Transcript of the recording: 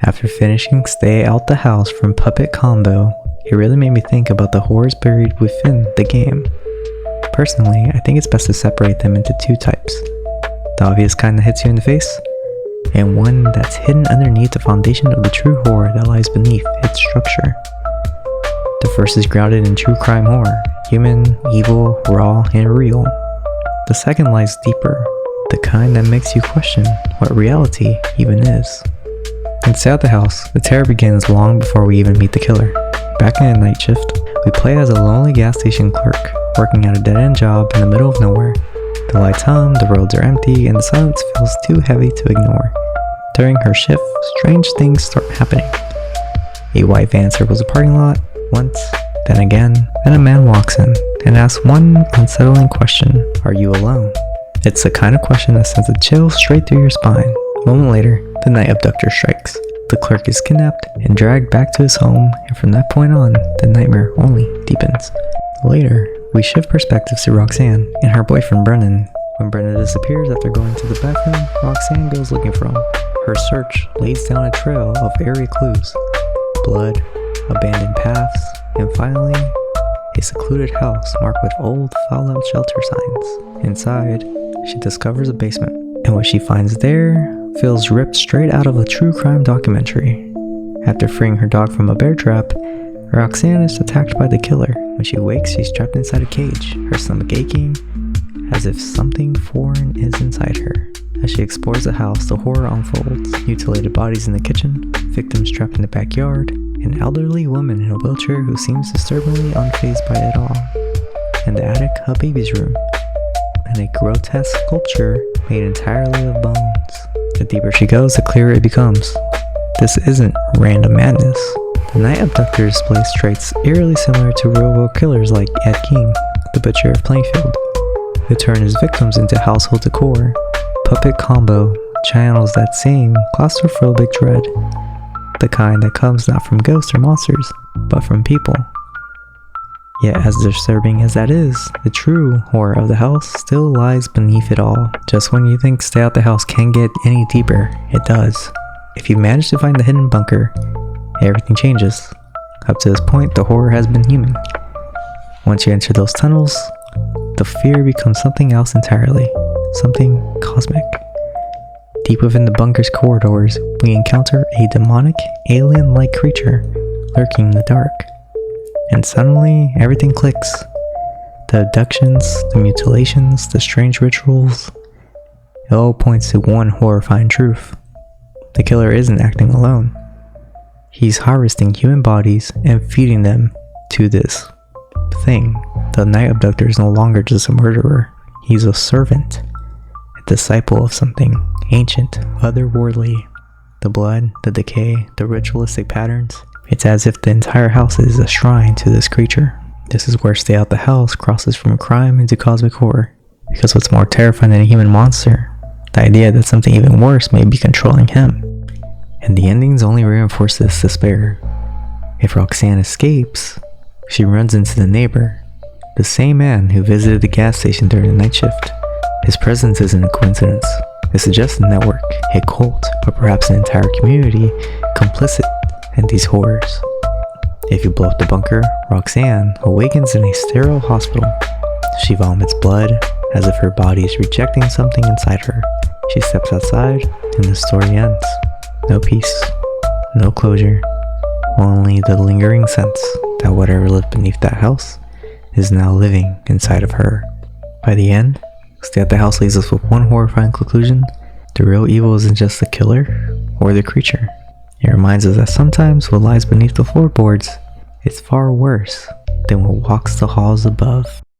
After finishing Stay Out the House from Puppet Combo, it really made me think about the horrors buried within the game. Personally, I think it's best to separate them into two types. The obvious kind that hits you in the face, and one that's hidden underneath the foundation of the true horror that lies beneath its structure. The first is grounded in true crime horror, human, evil, raw, and real. The second lies deeper, the kind that makes you question what reality even is. Inside the house, the terror begins long before we even meet the killer. Back in a night shift, we play as a lonely gas station clerk, working at a dead-end job in the middle of nowhere. The lights hum, the roads are empty, and the silence feels too heavy to ignore. During her shift, strange things start happening. A white van circles the parking lot, once, then again, then a man walks in and asks one unsettling question: are you alone? It's the kind of question that sends a chill straight through your spine. A moment later, the Night Abductor strikes. The clerk is kidnapped and dragged back to his home, and from that point on, the nightmare only deepens. Later, we shift perspectives to Roxanne and her boyfriend Brennan. When Brennan disappears after going to the bathroom, Roxanne goes looking for him. Her search leads down a trail of eerie clues: blood, abandoned paths, and finally, a secluded house marked with old fallout shelter signs. Inside, she discovers a basement, and what she finds there feels ripped straight out of a true crime documentary. After freeing her dog from a bear trap, Roxanne is attacked by the killer. When she wakes, she's trapped inside a cage, her stomach aching, as if something foreign is inside her. As she explores the house, the horror unfolds. Mutilated bodies in the kitchen, victims trapped in the backyard, an elderly woman in a wheelchair who seems disturbingly unfazed by it all. In the attic, a baby's room, and a grotesque sculpture made entirely of bones. The deeper she goes, the clearer it becomes. This isn't random madness. The Night Abductor displays traits eerily similar to real-world killers like Ed Gein, the Butcher of Plainfield, who turn his victims into household decor. Puppet Combo channels that same claustrophobic dread, the kind that comes not from ghosts or monsters, but from people. Yet as disturbing as that is, the true horror of the house still lies beneath it all. Just when you think Stay Out the House can't get any deeper, it does. If you manage to find the hidden bunker, everything changes. Up to this point, the horror has been human. Once you enter those tunnels, the fear becomes something else entirely, something cosmic. Deep within the bunker's corridors, we encounter a demonic, alien-like creature lurking in the dark. And suddenly, everything clicks. The abductions, the mutilations, the strange rituals, it all points to one horrifying truth. The killer isn't acting alone. He's harvesting human bodies and feeding them to this thing. The Night Abductor is no longer just a murderer. He's a servant, a disciple of something ancient, otherworldly. The blood, the decay, the ritualistic patterns. It's as if the entire house is a shrine to this creature. This is where Stay Out the House crosses from crime into cosmic horror. Because what's more terrifying than a human monster? The idea that something even worse may be controlling him. And the endings only reinforce this despair. If Roxanne escapes, she runs into the neighbor, the same man who visited the gas station during the night shift. His presence isn't a coincidence. It suggests a network, a cult, or perhaps an entire community complicit in these horrors. If you blow up the bunker, Roxanne awakens in a sterile hospital. She vomits blood, as if her body is rejecting something inside her. She steps outside, and the story ends. No peace, no closure, only the lingering sense that whatever lived beneath that house is now living inside of her. By the end, Stay Out the House leaves us with one horrifying conclusion: the real evil isn't just the killer or the creature. It reminds us that sometimes what lies beneath the floorboards is far worse than what walks the halls above.